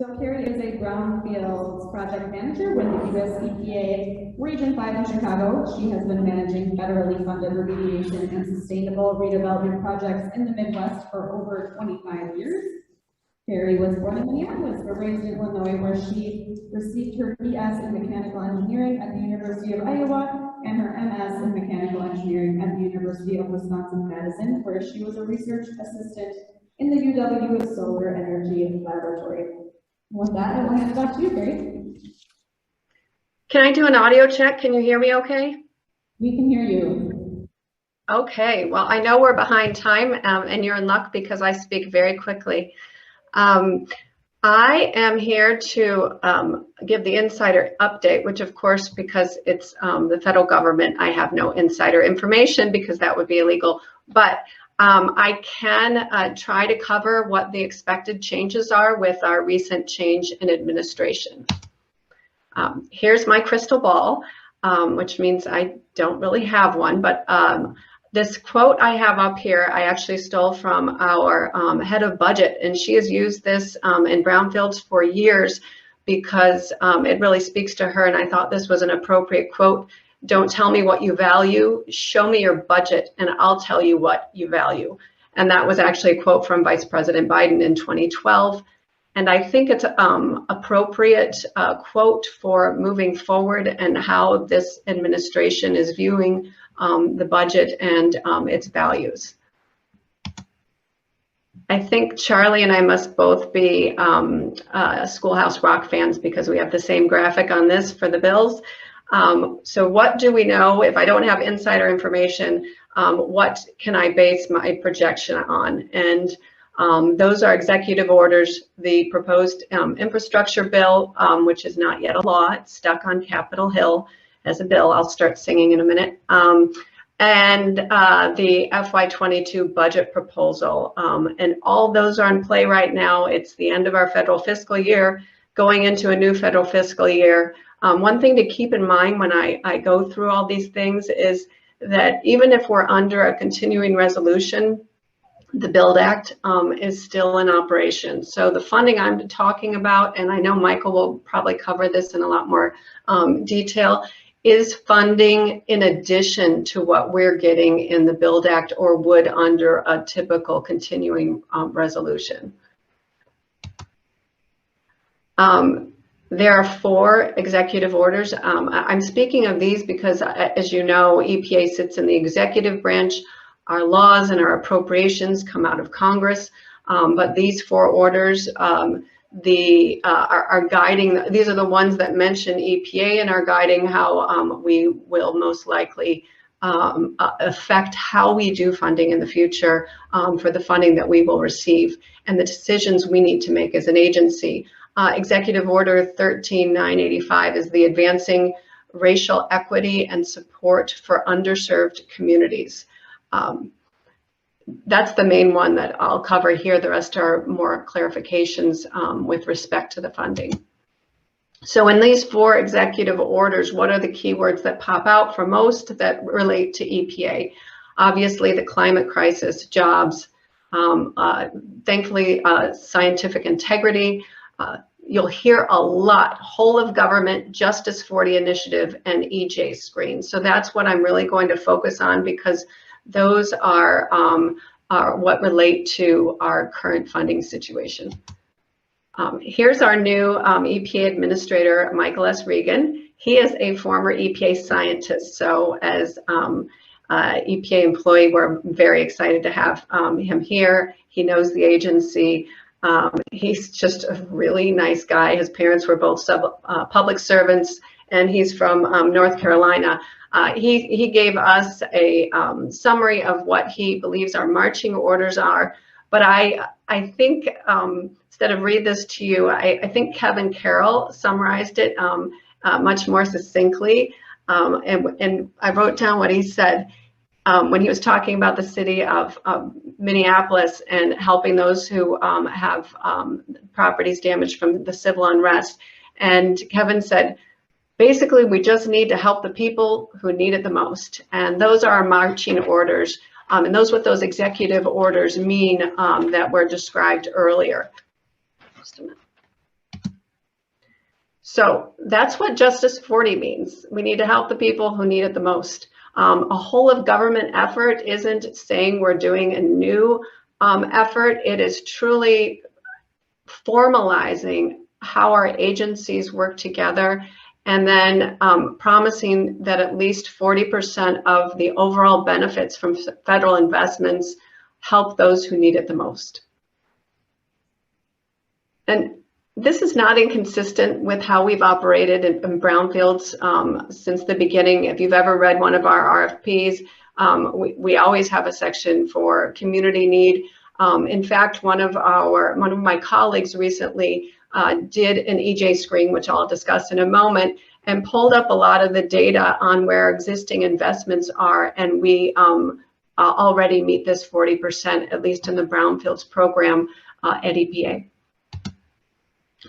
So Carrie is a Brownfields project manager with the US EPA Region 5 in Chicago. She has been managing federally funded remediation and sustainable redevelopment projects in the Midwest for over 25 years. Carrie was born in Minneapolis, but raised in Illinois, where she received her BS in mechanical engineering at the University of Iowa and her MS in mechanical engineering at the University of Wisconsin-Madison, where she was a research assistant in the UW Solar Energy Laboratory. With that, I will hand it off to you, Carrie. Can I do an audio check? Can you hear me okay? We can hear you. Okay, well, I know we're behind time, and you're in luck because I speak very quickly. I am here to give the insider update, which of course, because it's the federal government, I have no insider information because that would be illegal. But I can try to cover what the expected changes are with our recent change in administration. Here's my crystal ball, which means I don't really have one, but this quote I have up here, I actually stole from our head of budget, and she has used this in Brownfields for years because it really speaks to her, and I thought this was an appropriate quote. Don't tell me what you value, show me your budget, and I'll tell you what you value. And that was actually a quote from Vice President Biden in 2012. And I think it's an appropriate quote for moving forward and how this administration is viewing the budget and its values. I think Charlie and I must both be Schoolhouse Rock fans because we have the same graphic on this for the bills. So what do we know? If I don't have insider information, what can I base my projection on? And those are executive orders, the proposed infrastructure bill, which is not yet a law. It's stuck on Capitol Hill as a bill. I'll start singing in a minute. And the FY22 budget proposal. And all those are in play right now. It's the end of our federal fiscal year, going into a new federal fiscal year. One thing to keep in mind when I go through all these things is that even if we're under a continuing resolution, the BUILD Act is still in operation. So the funding I'm talking about, and I know Michael will probably cover this in a lot more detail, is funding in addition to what we're getting in the BUILD Act or would under a typical continuing resolution. There are 4 executive orders. I'm speaking of these because, as you know, EPA sits in the executive branch. Our laws and our appropriations come out of Congress, but these 4 orders are guiding. These are the ones that mention EPA and are guiding how we will most likely affect how we do funding in the future for the funding that we will receive and the decisions we need to make as an agency. Executive Order 13985 is the Advancing Racial Equity and Support for Underserved Communities. That's the main one that I'll cover here. The rest are more clarifications with respect to the funding. So in these 4 executive orders, what are the keywords that pop out for most that relate to EPA? Obviously, the climate crisis, jobs, thankfully, scientific integrity. You'll hear a lot, whole of government, Justice 40 initiative, and ejscreen. So that's what I'm really going to focus on because those are what relate to our current funding situation. Here's our new EPA Administrator, Michael S. Regan. He is a former EPA scientist. So as EPA employee, we're very excited to have him here. He knows the agency. He's just a really nice guy. His parents were both public servants, and he's from North Carolina. He gave us a summary of what he believes our marching orders are. But I think, instead of read this to you, I think Kevin Carroll summarized it much more succinctly. And I wrote down what he said when he was talking about the city of Minneapolis and helping those who have properties damaged from the civil unrest. And Kevin said, basically, we just need to help the people who need it the most. And those are our marching orders. And those what those executive orders mean that were described earlier. Just a minute. So that's what Justice 40 means. We need to help the people who need it the most. A whole of government effort isn't saying we're doing a new effort. It is truly formalizing how our agencies work together, and then promising that at least 40% of the overall benefits from federal investments help those who need it the most. And this is not inconsistent with how we've operated in Brownfields since the beginning. If you've ever read one of our RFPs, we always have a section for community need. In fact, one of my colleagues recently did an ejscreen, which I'll discuss in a moment, and pulled up a lot of the data on where existing investments are, and we already meet this 40%, at least in the Brownfields program at EPA.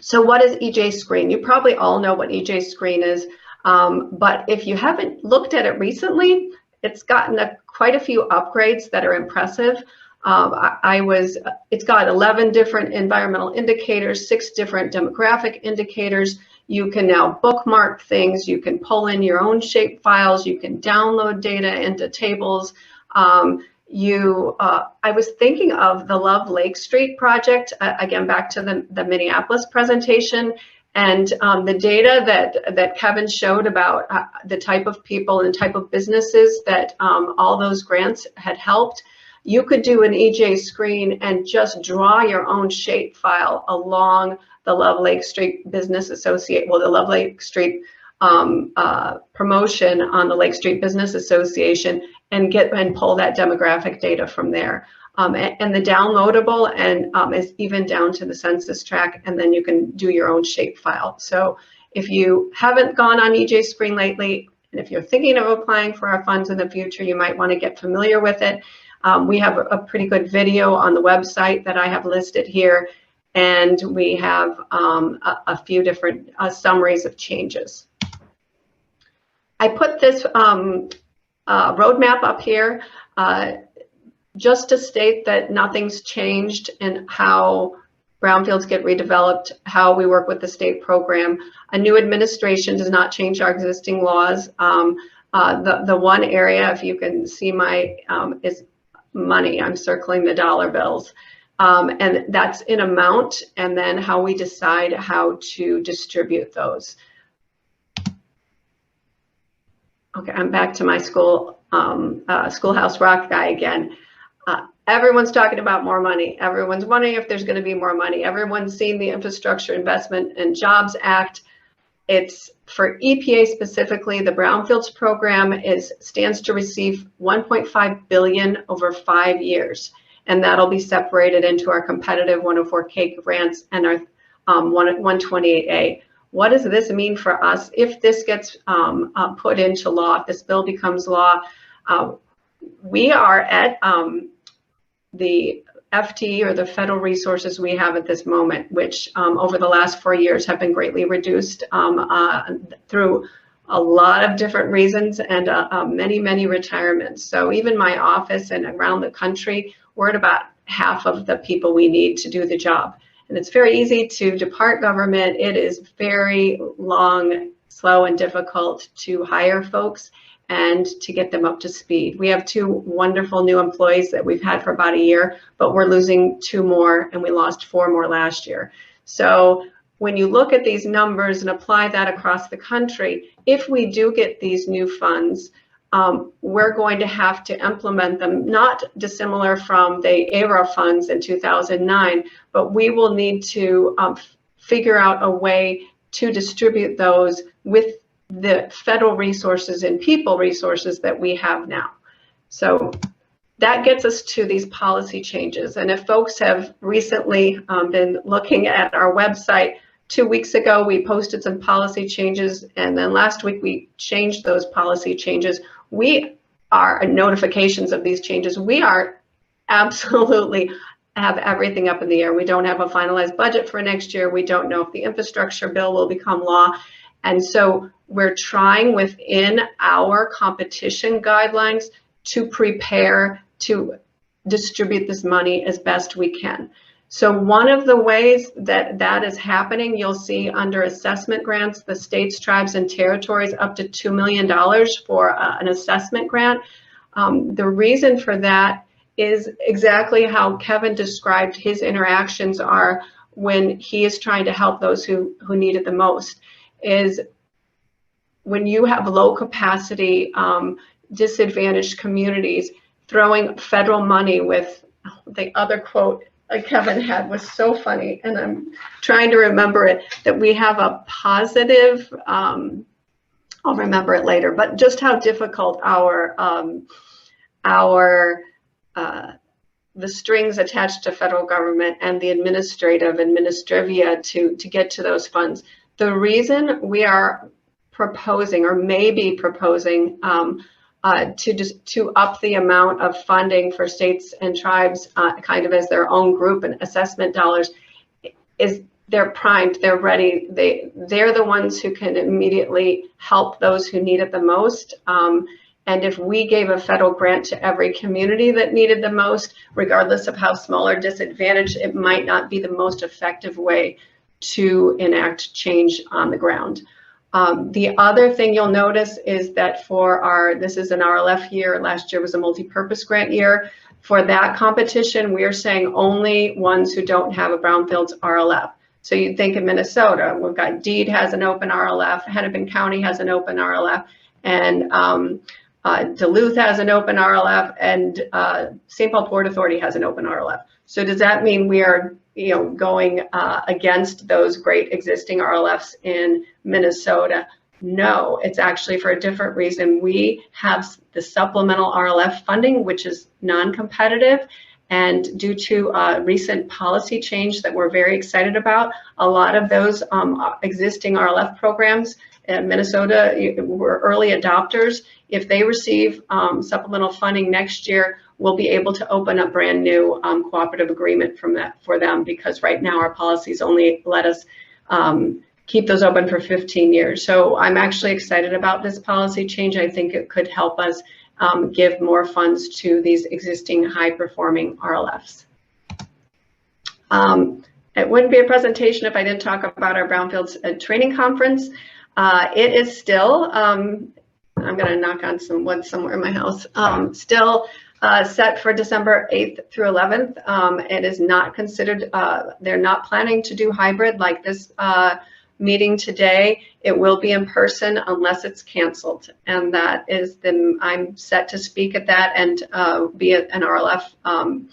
So what is ejscreen? You probably all know what ejscreen is, but if you haven't looked at it recently, it's gotten quite a few upgrades that are impressive. It's got 11 different environmental indicators, 6 different demographic indicators. You can now bookmark things. You can pull in your own shape files. You can download data into tables. I was thinking of the Love Lake Street project, again, back to the Minneapolis presentation, and the data that Kevin showed about the type of people and type of businesses that all those grants had helped. You could do an ejscreen and just draw your own shape file along the Love Lake Street Business Associate, well, the Love Lake Street promotion on the Lake Street Business Association, and pull that demographic data from there. And the downloadable is even down to the census tract, and then you can do your own shape file. So if you haven't gone on ejscreen lately, and if you're thinking of applying for our funds in the future, you might want to get familiar with it. We have a pretty good video on the website that I have listed here, and we have a few different summaries of changes. I put this roadmap up here just to state that nothing's changed in how brownfields get redeveloped, how we work with the state program. A new administration does not change our existing laws. The one area, if you can see is money. I'm circling the dollar bills. And that's in amount, and then how we decide how to distribute those. Okay, I'm back to my Schoolhouse Rock guy again. Everyone's talking about more money. Everyone's wondering if there's going to be more money. Everyone's seen the Infrastructure Investment and Jobs Act. It's for EPA specifically. The Brownfields program stands to receive $1.5 billion over 5 years, and that'll be separated into our competitive 104K grants and our 128A. What does this mean for us if this gets put into law, if this bill becomes law? We are at the FTE, or the federal resources we have at this moment, which over the last 4 years have been greatly reduced through a lot of different reasons and many retirements. So even my office and around the country, we're at about half of the people we need to do the job. And it's very easy to depart government. It is very long, slow, and difficult to hire folks and to get them up to speed. We have 2 wonderful new employees that we've had for about a year, but we're losing 2 more, and we lost 4 more last year. So when you look at these numbers and apply that across the country, if we do get these new funds, we're going to have to implement them, not dissimilar from the ERA funds in 2009, but we will need to figure out a way to distribute those with the federal resources and people resources that we have now. So that gets us to these policy changes. And if folks have recently been looking at our website, 2 weeks ago we posted some policy changes, and then last week we changed those policy changes. We are notifications of these changes. We are absolutely have everything up in the air. We don't have a finalized budget for next year. We don't know if the infrastructure bill will become law. And so we're trying within our competition guidelines to prepare to distribute this money as best we can. So one of the ways that that is happening, you'll see under assessment grants, the states, tribes, and territories up to $2 million for an assessment grant. The reason for that is exactly how Kevin described his interactions are when he is trying to help those who need it the most, is when you have low capacity, disadvantaged communities, throwing federal money with the other quote Kevin had was so funny, and I'm trying to remember it, that we have a positive, I'll remember it later, but just how difficult the strings attached to federal government and the administrivia to get to those funds. The reason we are proposing, or maybe proposing, to up the amount of funding for states and tribes kind of as their own group and assessment dollars is they're primed, they're ready, they're the ones who can immediately help those who need it the most. And if we gave a federal grant to every community that needed the most, regardless of how small or disadvantaged, it might not be the most effective way to enact change on the ground. The other thing you'll notice is that this is an RLF year, last year was a multi-purpose grant year. For that competition, we are saying only ones who don't have a Brownfields RLF. So you'd think in Minnesota, we've got Deed has an open RLF, Hennepin County has an open RLF, and Duluth has an open RLF, and St. Paul Port Authority has an open RLF. So does that mean we are going against those great existing RLFs in Minnesota? No, it's actually for a different reason. We have the supplemental RLF funding, which is non-competitive, and due to recent policy change that we're very excited about, a lot of those existing RLF programs in Minnesota were early adopters. If they receive supplemental funding next year, we'll be able to open up brand new cooperative agreement for them, because right now our policies only let us keep those open for 15 years. So I'm actually excited about this policy change. I think it could help us give more funds to these existing high-performing RLFs. It wouldn't be a presentation if I didn't talk about our Brownfields Training Conference. It is still, I'm going to knock on some wood somewhere in my house, still set for December 8th through 11th. It is not considered, they're not planning to do hybrid like this meeting today. It will be in person unless it's canceled. And that is I'm set to speak at that and be an RLF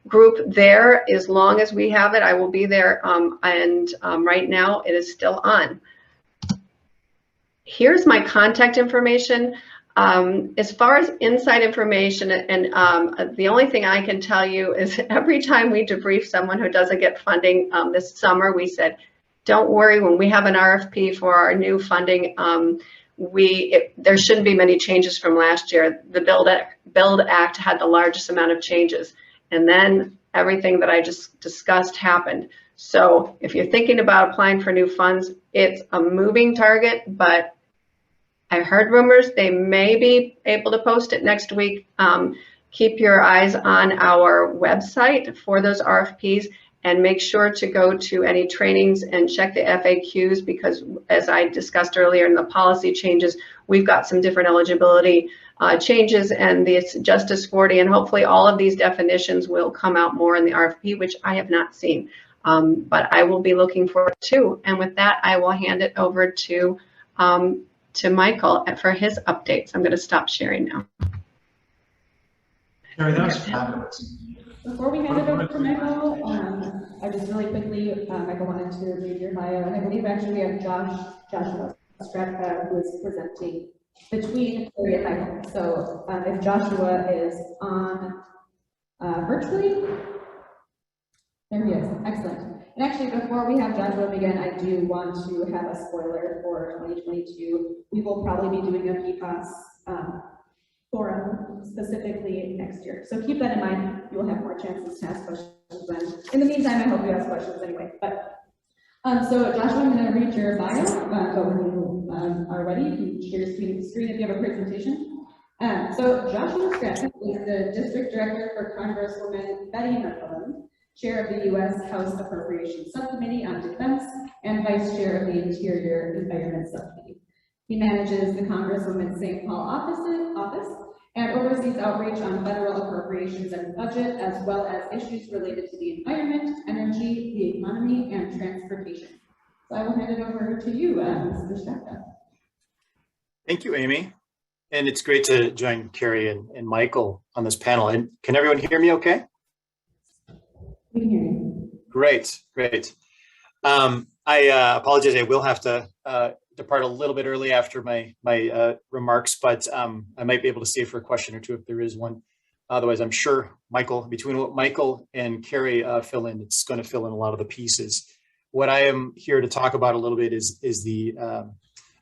group there. As long as we have it, I will be there. Right now it is still on. Here's my contact information. As far as inside information, and the only thing I can tell you is every time we debrief someone who doesn't get funding this summer, we said, don't worry, when we have an RFP for our new funding, there shouldn't be many changes from last year. The Build Act had the largest amount of changes, and then everything that I just discussed happened. So if you're thinking about applying for new funds, it's a moving target, but I heard rumors they may be able to post it next week. Keep your eyes on our website for those RFPs, and make sure to go to any trainings and check the FAQs, because as I discussed earlier in the policy changes, we've got some different eligibility changes, and the Justice 40, and hopefully all of these definitions will come out more in the RFP, which I have not seen, but I will be looking forward to. And with that, I will hand it over to Michael for his updates. I'm going to stop sharing now. Sherry, that was fabulous. Before we hand it over to Michael, I just really quickly, Michael wanted to read your bio, and I believe actually we have Joshua Straka, who is presenting between Terry and Michael. So if Joshua is on virtually, there he is. Excellent. And actually, before we have Joshua begin, I do want to have a spoiler for 2022. We will probably be doing a PFAS forum specifically next year. So keep that in mind. You will have more chances to ask questions then. In the meantime, I hope you ask questions anyway. But so Joshua, I'm going to read your bio. But when you are ready, you can share your screen if you have a presentation. So Joshua Straka is the District Director for Congresswoman Betty McClellan. Chair of the U.S. House Appropriations Subcommittee on Defense, and Vice Chair of the Interior Environment Subcommittee. He manages the Congresswoman St. Paul office and oversees outreach on federal appropriations and budget, as well as issues related to the environment, energy, the economy, and transportation. So I will hand it over to you, Mr. Shaka. Thank you, Amy. And it's great to join Carrie and Michael on this panel. And can everyone hear me okay? We can hear you. Great. I apologize. I will have to depart a little bit early after my remarks, but I might be able to stay for a question or two if there is one. Otherwise, I'm sure between what Michael and Carrie fill in, it's going to fill in a lot of the pieces. What I am here to talk about a little bit is the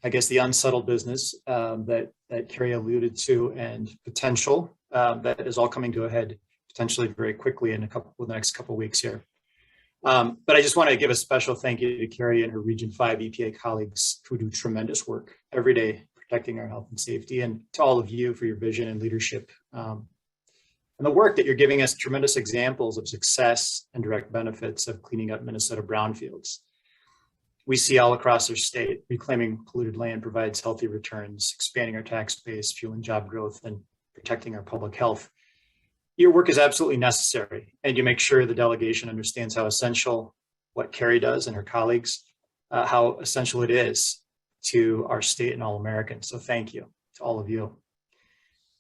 I guess the unsettled business that Carrie alluded to, and potential that is all coming to a head potentially very quickly in the next couple of weeks here. But I just want to give a special thank you to Carrie and her Region 5 EPA colleagues who do tremendous work every day protecting our health and safety, and to all of you for your vision and leadership and the work that you're giving us tremendous examples of success and direct benefits of cleaning up Minnesota brownfields. We see all across our state, reclaiming polluted land provides healthy returns, expanding our tax base, fueling job growth, and protecting our public health. Your work is absolutely necessary, and you make sure the delegation understands how essential what Carrie does and her colleagues, how essential it is to our state and all Americans. So thank you to all of you.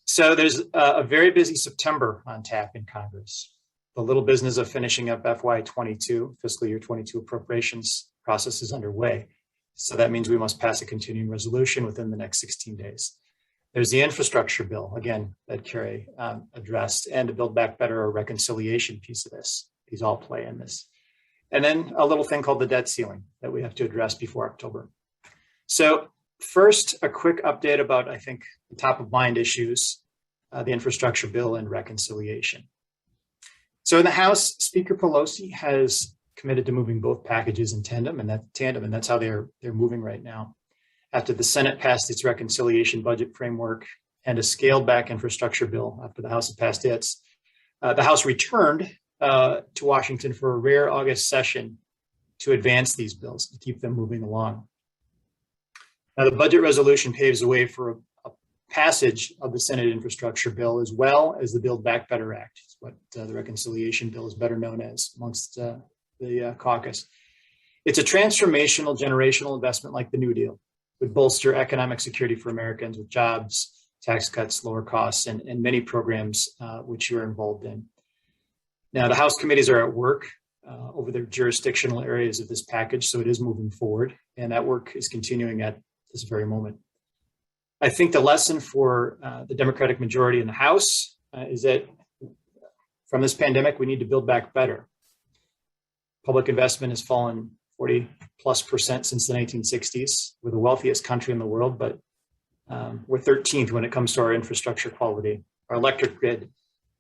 So there's a very busy September on tap in Congress. The little business of finishing up FY22, fiscal year 22 appropriations process is underway. So that means we must pass a continuing resolution within the next 16 days. There's the infrastructure bill, again, that Carrie addressed, and the Build Back Better or reconciliation piece of this. These all play in this. And then a little thing called the debt ceiling that we have to address before October. So first, a quick update about, I think, the top of mind issues, the infrastructure bill and reconciliation. So in the House, Speaker Pelosi has committed to moving both packages in tandem, and that's how they're moving right now. After the Senate passed its reconciliation budget framework and a scaled back infrastructure bill after the House had passed its, the House returned to Washington for a rare August session to advance these bills, to keep them moving along. Now, the budget resolution paves the way for a passage of the Senate infrastructure bill, as well as the Build Back Better Act, what the reconciliation bill is better known as amongst the caucus. It's a transformational, generational investment like the New Deal, would bolster economic security for Americans with jobs, tax cuts, lower costs, and many programs which you are involved in. Now, the House committees are at work over their jurisdictional areas of this package, so it is moving forward, and that work is continuing at this very moment. I think the lesson for the Democratic majority in the House is that from this pandemic, we need to build back better. Public investment has fallen 40+% since the 1960s. We're the wealthiest country in the world, but we're 13th when it comes to our infrastructure quality. Our electric grid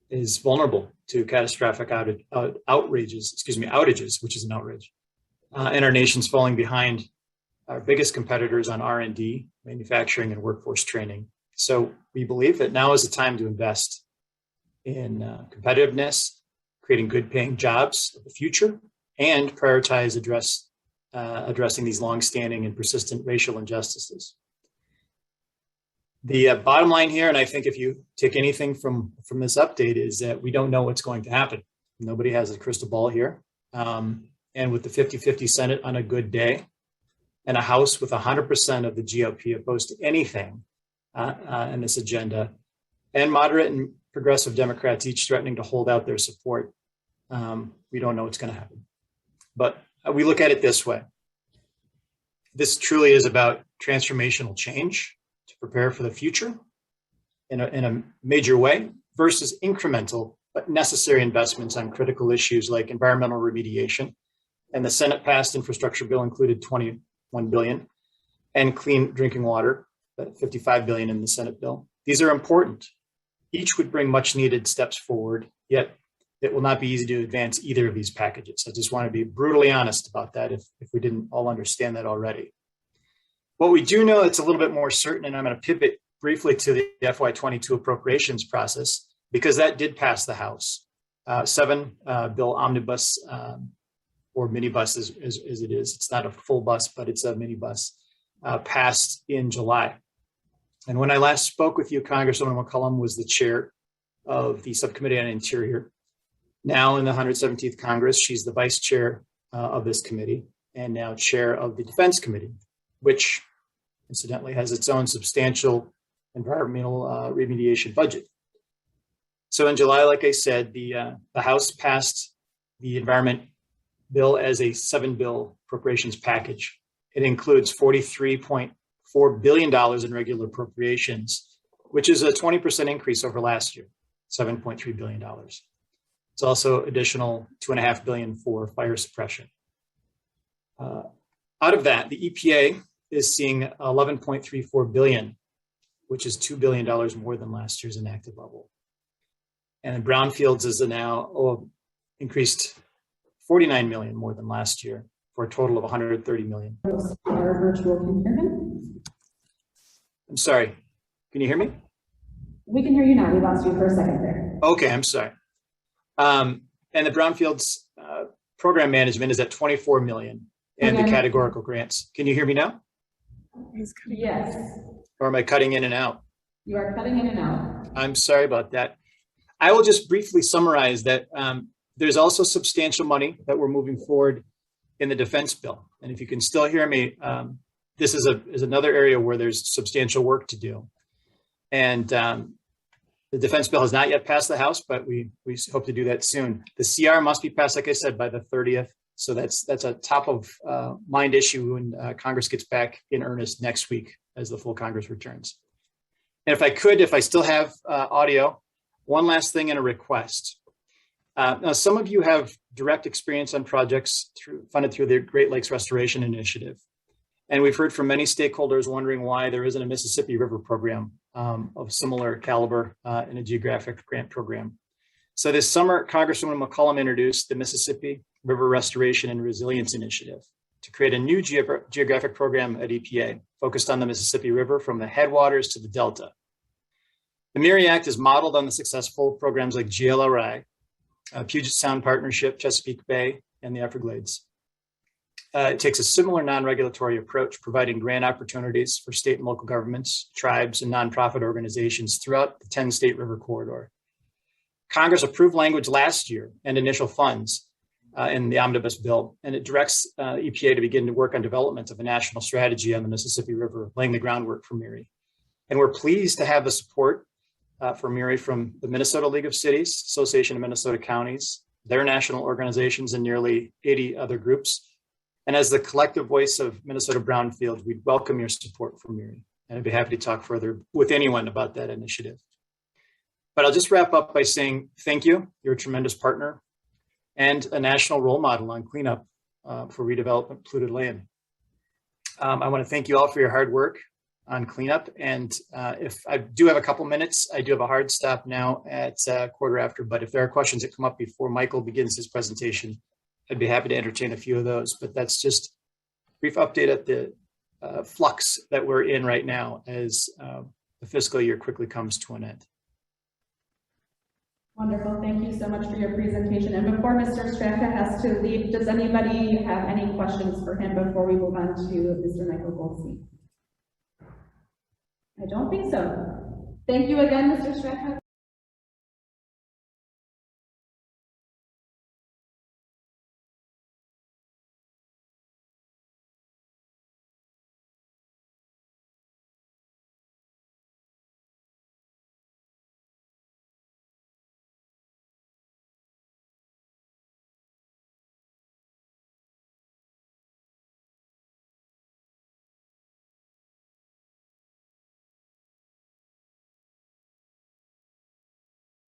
is vulnerable to catastrophic outages, which is an outrage. And our nation's falling behind our biggest competitors on R&D, manufacturing, and workforce training. So we believe that now is the time to invest in competitiveness, creating good paying jobs of the future, and prioritize addressing these longstanding and persistent racial injustices. The bottom line here, and I think if you take anything from this update, is that we don't know what's going to happen. Nobody has a crystal ball here. And with the 50-50 Senate on a good day, and a House with 100% of the GOP opposed to anything in this agenda, and moderate and progressive Democrats each threatening to hold out their support, we don't know what's going to happen. But we look at it this way. This truly is about transformational change to prepare for the future in a major way versus incremental but necessary investments on critical issues like environmental remediation. And the Senate passed infrastructure bill included $21 billion, and clean drinking water, $55 billion in the Senate bill. These are important. Each would bring much needed steps forward, yet it will not be easy to advance either of these packages. I just want to be brutally honest about that if we didn't all understand that already. What we do know that's a little bit more certain, and I'm going to pivot briefly to the FY22 appropriations process, because that did pass the House 7 bill omnibus or minibus as it is. It's not a full bus, but it's a minibus passed in July. And when I last spoke with you, Congresswoman McCollum was the chair of the Subcommittee on Interior. Now in the 117th Congress, she's the vice chair of this committee and now chair of the Defense Committee, which incidentally has its own substantial environmental remediation budget. So in July, like I said, the House passed the Environment Bill as a 7-bill appropriations package. It includes $43.4 billion in regular appropriations, which is a 20% increase over last year, $7.3 billion. It's also additional $2.5 billion for fire suppression. Out of that, the EPA is seeing $11.34 billion, which is $2 billion more than last year's enacted level. And Brownfields is now increased $49 million more than last year for a total of $130 million. Our virtual comparison. I'm sorry, can you hear me? We can hear you now. We lost you for a second there. Okay, I'm sorry. And the Brownfields program management is at $24 million and the categorical grants. Can you hear me now? Yes. Or am I cutting in and out? You are cutting in and out. I'm sorry about that. I will just briefly summarize that there's also substantial money that we're moving forward in the defense bill. And if you can still hear me, this is another area where there's substantial work to do. And the defense bill has not yet passed the House, but we hope to do that soon. The CR must be passed, like I said, by the 30th. So that's a top of mind issue when Congress gets back in earnest next week as the full Congress returns. And if I still have audio, one last thing and a request. Now, some of you have direct experience on projects funded through the Great Lakes Restoration Initiative. And we've heard from many stakeholders wondering why there isn't a Mississippi River program of similar caliber in a geographic grant program. So this summer, Congresswoman McCollum introduced the Mississippi River Restoration and Resilience Initiative to create a new geographic program at EPA focused on the Mississippi River from the headwaters to the Delta. The MIRI Act is modeled on the successful programs like GLRI, Puget Sound Partnership, Chesapeake Bay, and the Everglades. It takes a similar non-regulatory approach, providing grant opportunities for state and local governments, tribes, and nonprofit organizations throughout the 10-state river corridor. Congress approved language last year and initial funds in the omnibus bill, and it directs EPA to begin to work on development of a national strategy on the Mississippi River, laying the groundwork for MIRI. And we're pleased to have the support for MIRI from the Minnesota League of Cities, Association of Minnesota Counties, their national organizations, and nearly 80 other groups. And as the collective voice of Minnesota Brownfields, we'd welcome your support for MIRI. And I'd be happy to talk further with anyone about that initiative. But I'll just wrap up by saying thank you. You're a tremendous partner and a national role model on cleanup for redevelopment polluted land. I want to thank you all for your hard work on cleanup. And if I do have a couple minutes, I do have a hard stop now at 1:15. But if there are questions that come up before Michael begins his presentation, I'd be happy to entertain a few of those. But that's just a brief update at the flux that we're in right now as the fiscal year quickly comes to an end. Wonderful. Thank you so much for your presentation. And before Mr. Straka has to leave, does anybody have any questions for him before we move on to Mr. Michael Goldstein? I don't think so. Thank you again, Mr. Straka.